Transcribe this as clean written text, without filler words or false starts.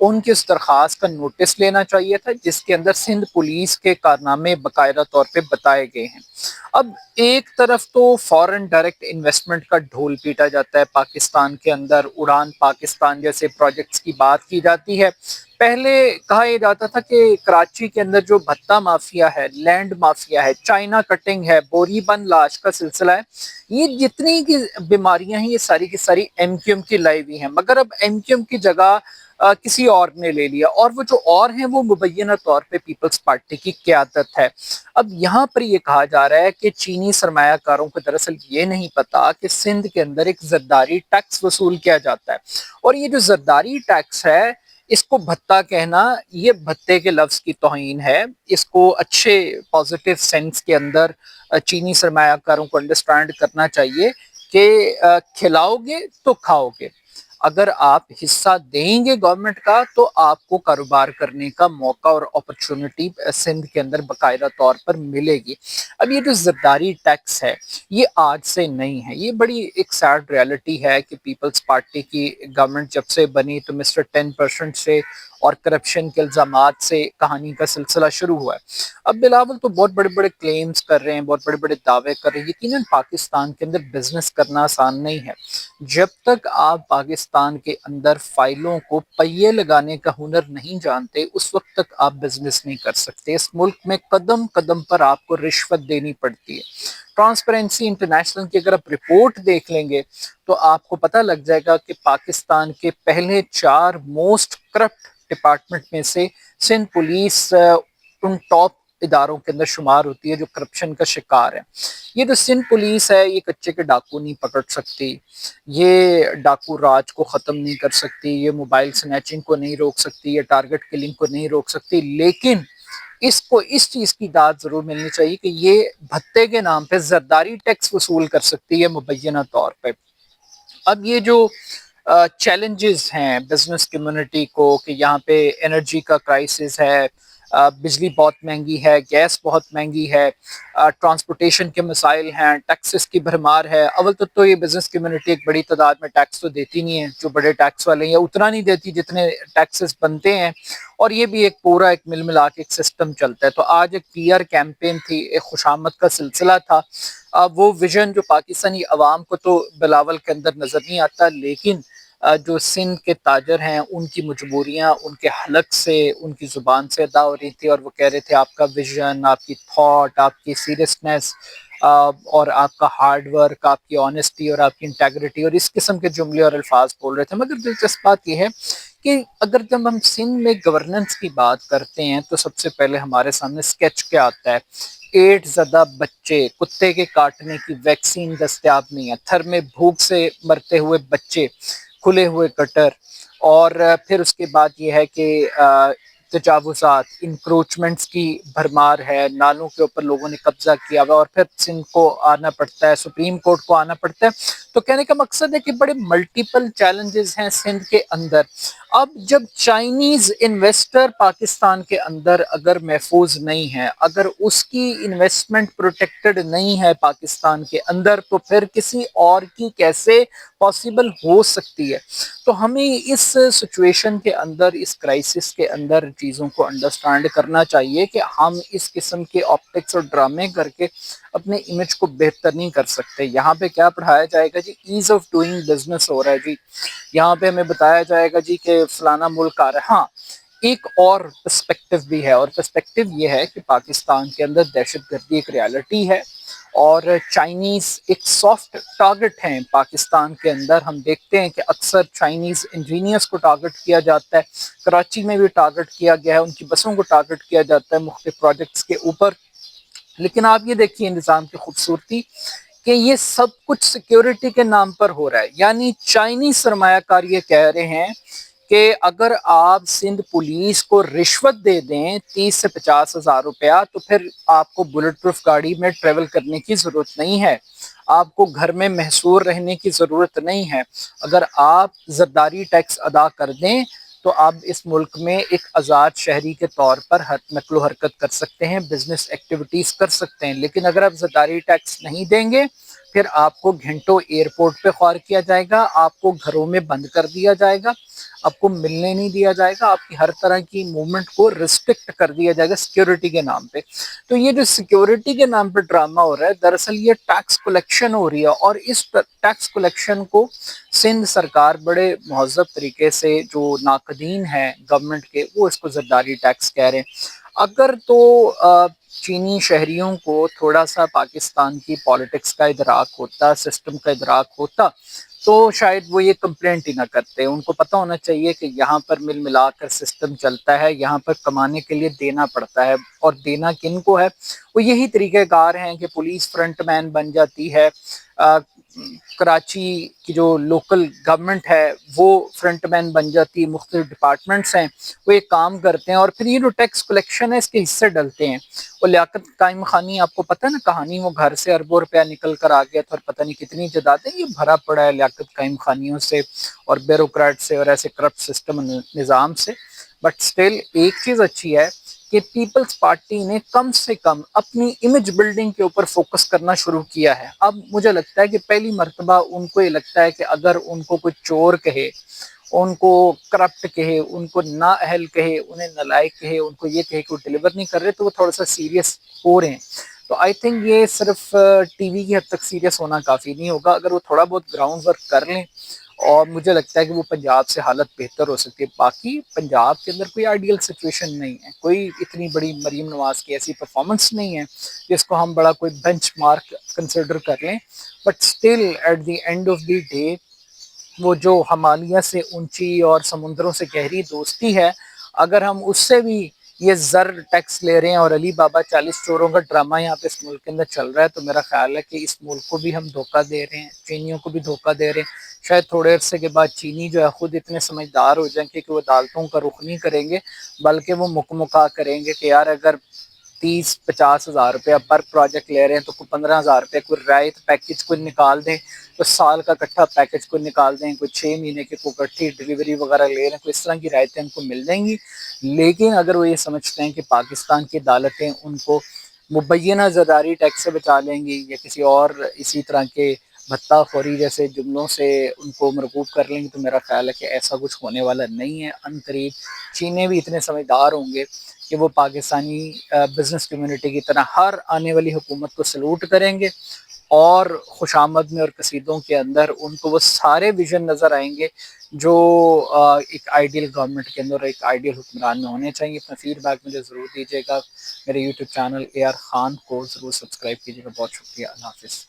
ان کی اس درخواست کا نوٹس لینا چاہیے تھا جس کے اندر سندھ پولیس کے کارنامے باقاعدہ طور پہ بتائے گئے ہیں۔ اب ایک طرف تو فورن ڈائریکٹ انویسٹمنٹ کا ڈھول پیٹا جاتا ہے پاکستان کے اندر، اڑان پاکستان جیسے پروجیکٹس کی بات کی جاتی ہے۔ پہلے کہا یہ جاتا تھا کہ کراچی کے اندر جو بھتہ مافیا ہے، لینڈ مافیا ہے، چائنا کٹنگ ہے، بوری بند لاش کا سلسلہ ہے، یہ جتنی کی بیماریاں ہیں یہ ساری کی ساری ایم کیو ایم کی لائی ہوئی ہیں، مگر اب ایم کیو ایم کی جگہ کسی اور نے لے لیا، اور وہ جو اور ہیں وہ مبینہ طور پہ پیپلز پارٹی کی قیادت ہے۔ اب یہاں پر یہ کہا جا رہا ہے کہ چینی سرمایہ کاروں کو دراصل یہ نہیں پتا کہ سندھ کے اندر ایک زرداری ٹیکس وصول کیا جاتا ہے، اور یہ جو زرداری ٹیکس ہے اس کو بھتہ کہنا یہ بھتے کے لفظ کی توہین ہے۔ اس کو اچھے پازیٹیو سینس کے اندر چینی سرمایہ کاروں کو انڈرسٹینڈ کرنا چاہیے کہ کھلاؤ گے تو کھاؤ گے، اگر آپ حصہ دیں گے گورنمنٹ کا تو آپ کو کاروبار کرنے کا موقع اور اپرچونٹی سندھ کے اندر باقاعدہ طور پر ملے گی۔ اب یہ جو زرداری ٹیکس ہے یہ آج سے نہیں ہے، یہ بڑی ایک سیڈ ریالٹی ہے کہ پیپلز پارٹی کی گورنمنٹ جب سے بنی تو مسٹر 10% سے اور کرپشن کے الزامات سے کہانی کا سلسلہ شروع ہوا ہے۔ اب بلاول تو بہت بڑے بڑے کلیمز کر رہے ہیں، بہت بڑے بڑے دعوے کر رہے ہیں، یقیناً پاکستان کے اندر بزنس کرنا آسان نہیں ہے۔ جب تک آپ پاکستان کے اندر فائلوں کو پہیے لگانے کا ہنر نہیں جانتے اس وقت تک آپ بزنس نہیں کر سکتے۔ اس ملک میں قدم قدم پر آپ کو رشوت دینی پڑتی ہے۔ ٹرانسپیرنسی انٹرنیشنل کی اگر آپ رپورٹ دیکھ لیں گے تو آپ کو پتہ لگ جائے گا کہ پاکستان کے پہلے 4 موسٹ کرپٹ ڈپارٹمنٹ میں سے سندھ پولیس ان ٹاپ اداروں کے اندر شمار ہوتی ہے جو کرپشن کا شکار ہے۔ یہ جو سندھ پولیس ہے یہ کچے کے ڈاکو نہیں پکڑ سکتی، یہ ڈاکو راج کو ختم نہیں کر سکتی، یہ موبائل سنیچنگ کو نہیں روک سکتی، یہ ٹارگٹ کلنگ کو نہیں روک سکتی، لیکن اس کو اس چیز کی داد ضرور ملنی چاہیے کہ یہ بھتے کے نام پہ زرداری ٹیکس وصول کر سکتی ہے مبینہ طور پہ۔ اب یہ جو چیلنجز ہیں بزنس کمیونٹی کو کہ یہاں پہ انرجی کا کرائسس ہے، بجلی بہت مہنگی ہے، گیس بہت مہنگی ہے، ٹرانسپورٹیشن کے مسائل ہیں، ٹیکسز کی بھرمار ہے۔ اول تو یہ بزنس کمیونٹی ایک بڑی تعداد میں ٹیکس تو دیتی نہیں ہے، جو بڑے ٹیکس والے ہیں یا اتنا نہیں دیتی جتنے ٹیکسز بنتے ہیں، اور یہ بھی ایک پورا ایک مل ملا کے ایک سسٹم چلتا ہے۔ تو آج ایک پی آر کیمپین تھی، ایک خوشامد کا سلسلہ تھا، وہ ویژن جو پاکستانی عوام کو تو بلاول کے اندر نظر نہیں آتا، لیکن جو سندھ کے تاجر ہیں ان کی مجبوریاں ان کے حلق سے ان کی زبان سے ادا ہو رہی تھی، اور وہ کہہ رہے تھے آپ کا ویژن، آپ کی تھاٹ، آپ کی سیریسنس اور آپ کا ہارڈ ورک، آپ کی آنیسٹی اور آپ کی انٹیگریٹی اور اس قسم کے جملے اور الفاظ بول رہے تھے۔ مگر دلچسپ بات یہ ہے کہ اگر جب ہم سندھ میں گورننس کی بات کرتے ہیں تو سب سے پہلے ہمارے سامنے سکیچ کیا آتا ہے؟ ایڈز زدہ بچے، کتے کے کاٹنے کی ویکسین دستیاب نہیں ہے، تھر میں بھوک سے مرتے ہوئے بچے، کھلے ہوئے گٹر، اور پھر اس کے بعد یہ ہے کہ تجاوزات، انکروچمنٹس کی بھرمار ہے، نالوں کے اوپر لوگوں نے قبضہ کیا ہوا، اور پھر سندھ کو آنا پڑتا ہے، سپریم کورٹ کو آنا پڑتا ہے۔ تو کہنے کا مقصد ہے کہ بڑے ملٹیپل چیلنجز ہیں سندھ کے اندر۔ اب جب چائنیز انویسٹر پاکستان کے اندر اگر محفوظ نہیں ہے، اگر اس کی انویسٹمنٹ پروٹیکٹڈ نہیں ہے پاکستان کے اندر، تو پھر کسی اور کی کیسے پاسبل ہو سکتی ہے؟ تو ہمیں اس سچویشن کے اندر، اس کرائسس کے اندر چیزوں کو انڈرسٹینڈ کرنا چاہیے کہ ہم اس قسم کے آپٹکس اور ڈرامے کر کے اپنے امیج کو بہتر نہیں کر سکتے۔ یہاں پہ کیا پڑھایا جائے گا جی؟ ایز آف ڈوئنگ بزنس ہو رہا ہے جی، یہاں پہ ہمیں بتایا جائے گا جی کہ فلانا ملک آ رہا ہے۔ ہاں، ایک اور پرسپیکٹو بھی ہے، اور پرسپیکٹو یہ ہے کہ پاکستان کے اندر دہشت گردی ایک ریالٹی ہے، اور چائنیز ایک سافٹ ٹارگٹ ہیں پاکستان کے اندر۔ ہم دیکھتے ہیں کہ اکثر چائنیز انجینئرز کو ٹارگٹ کیا جاتا ہے، کراچی میں بھی ٹارگٹ کیا گیا ہے، ان کی بسوں کو ٹارگٹ کیا جاتا ہے مختلف پروجیکٹس کے اوپر۔ لیکن آپ یہ دیکھیے نظام کی خوبصورتی کہ یہ سب کچھ سیکیورٹی کے نام پر ہو رہا ہے، یعنی چائنیز سرمایہ کار یہ کہہ رہے ہیں کہ اگر آپ سندھ پولیس کو رشوت دے دیں 30 سے 50 ہزار روپیہ تو پھر آپ کو بلٹ پروف گاڑی میں ٹریول کرنے کی ضرورت نہیں ہے، آپ کو گھر میں محصور رہنے کی ضرورت نہیں ہے، اگر آپ زرداری ٹیکس ادا کر دیں تو آپ اس ملک میں ایک آزاد شہری کے طور پر نقل و حرکت کر سکتے ہیں، بزنس ایکٹیویٹیز کر سکتے ہیں۔ لیکن اگر آپ زرداری ٹیکس نہیں دیں گے پھر آپ کو گھنٹوں ایئرپورٹ پہ خوار کیا جائے گا، آپ کو گھروں میں بند کر دیا جائے گا، آپ کو ملنے نہیں دیا جائے گا، آپ کی ہر طرح کی موومنٹ کو ریسٹرکٹ کر دیا جائے گا سیکیورٹی کے نام پہ۔ تو یہ جو سیکیورٹی کے نام پہ ڈرامہ ہو رہا ہے، دراصل یہ ٹیکس کلیکشن ہو رہی ہے، اور اس ٹیکس کلیکشن کو سندھ سرکار بڑے مہذب طریقے سے، جو ناقدین ہیں گورنمنٹ کے، وہ اس کو زرداری ٹیکس کہہ رہے ہیں۔ اگر تو چینی شہریوں کو تھوڑا سا پاکستان کی پالیٹکس کا ادراک ہوتا، سسٹم کا ادراک ہوتا، تو شاید وہ یہ کمپلینٹ ہی نہ کرتے۔ ان کو پتہ ہونا چاہیے کہ یہاں پر مل ملا کر سسٹم چلتا ہے، یہاں پر کمانے کے لیے دینا پڑتا ہے، اور دینا کن کو ہے؟ وہ یہی طریقہ کار ہیں کہ پولیس فرنٹ مین بن جاتی ہے، کراچی کی جو لوکل گورنمنٹ ہے وہ فرنٹ مین بن جاتی ہے، مختلف ڈپارٹمنٹس ہیں وہ ایک کام کرتے ہیں، اور پھر یہ جو ٹیکس کلیکشن ہے اس کے حصے ڈلتے ہیں۔ وہ لیاقت قائم خانی، آپ کو پتہ ہے نا کہانی، وہ گھر سے اربوں روپیہ نکل کر آ گیا تھا، اور پتہ نہیں کتنی جدادیں، یہ بھرا پڑا ہے لیاقت قائم خانیوں سے اور بیوروکریٹ سے اور ایسے کرپٹ سسٹم نظام سے۔ بٹ سٹل ایک چیز اچھی ہے کہ پیپلز پارٹی نے کم سے کم اپنی امیج بلڈنگ کے اوپر فوکس کرنا شروع کیا ہے۔ اب مجھے لگتا ہے کہ پہلی مرتبہ ان کو یہ لگتا ہے کہ اگر ان کو کوئی چور کہے، ان کو کرپٹ کہے، ان کو نااہل کہے، انہیں نالائق کہے، ان کو یہ کہے کہ وہ ڈیلیور نہیں کر رہے، تو وہ تھوڑا سا سیریس ہو رہے ہیں۔ تو آئی تھنک یہ صرف ٹی وی کی حد تک سیریس ہونا کافی نہیں ہوگا، اگر وہ تھوڑا بہت گراؤنڈ ورک کر لیں، اور مجھے لگتا ہے کہ وہ پنجاب سے حالت بہتر ہو سکتی ہے۔ باقی پنجاب کے اندر کوئی آئیڈیل سچویشن نہیں ہے، کوئی اتنی بڑی مریم نواز کی ایسی پرفارمنس نہیں ہے جس کو ہم بڑا کوئی بینچ مارک کنسیڈر کر لیں۔ But still at the end of the day, وہ جو ہمالیہ سے اونچی اور سمندروں سے گہری دوستی ہے، اگر ہم اس سے بھی یہ زر ٹیکس لے رہے ہیں، اور علی بابا 40 چوروں کا ڈرامہ یہاں پہ اس ملک کے اندر چل رہا ہے، تو میرا خیال ہے کہ اس ملک کو بھی ہم دھوکہ دے رہے ہیں، چینیوں کو بھی دھوکہ دے رہے ہیں۔ شاید تھوڑے عرصے کے بعد چینی جو ہے خود اتنے سمجھدار ہو جائیں کہ وہ عدالتوں کا رخ نہیں کریں گے، بلکہ وہ مکمکا کریں گے کہ یار اگر 30-50 ہزار روپیہ پر پروجیکٹ لے رہے ہیں تو کوئی 15 ہزار روپے کوئی رعایت پیکج کو نکال دیں، کوئی سال کا کٹھا پیکج کو نکال دیں، کوئی 6 مہینے کی کوئی کٹھی ڈلیوری وغیرہ لے رہے ہیں، کوئی اس طرح کی رعایتیں ان کو مل جائیں گی۔ لیکن اگر وہ یہ سمجھتے ہیں کہ پاکستان کی عدالتیں ان کو مبینہ زرداری ٹیکس سے بچا لیں گی، یا کسی اور اسی طرح کے بھتہ خوری جیسے جملوں سے ان کو مرغوب کر لیں گے، تو میرا خیال ہے کہ ایسا کچھ ہونے والا نہیں ہے۔ ان قریب چینی بھی اتنے سمجھدار ہوں گے کہ وہ پاکستانی بزنس کمیونٹی کی طرح ہر آنے والی حکومت کو سلوٹ کریں گے، اور خوش آمد میں اور قصیدوں کے اندر ان کو وہ سارے ویژن نظر آئیں گے جو ایک آئیڈیل گورنمنٹ کے اندر، ایک آئیڈیل حکمران میں ہونے چاہیے۔ اپنا فیڈ بیک مجھے ضرور دیجیے گا، میرے یوٹیوب چینل AR خان کو ضرور سبسکرائب کیجیے گا۔ بہت شکریہ، اللہ حافظ۔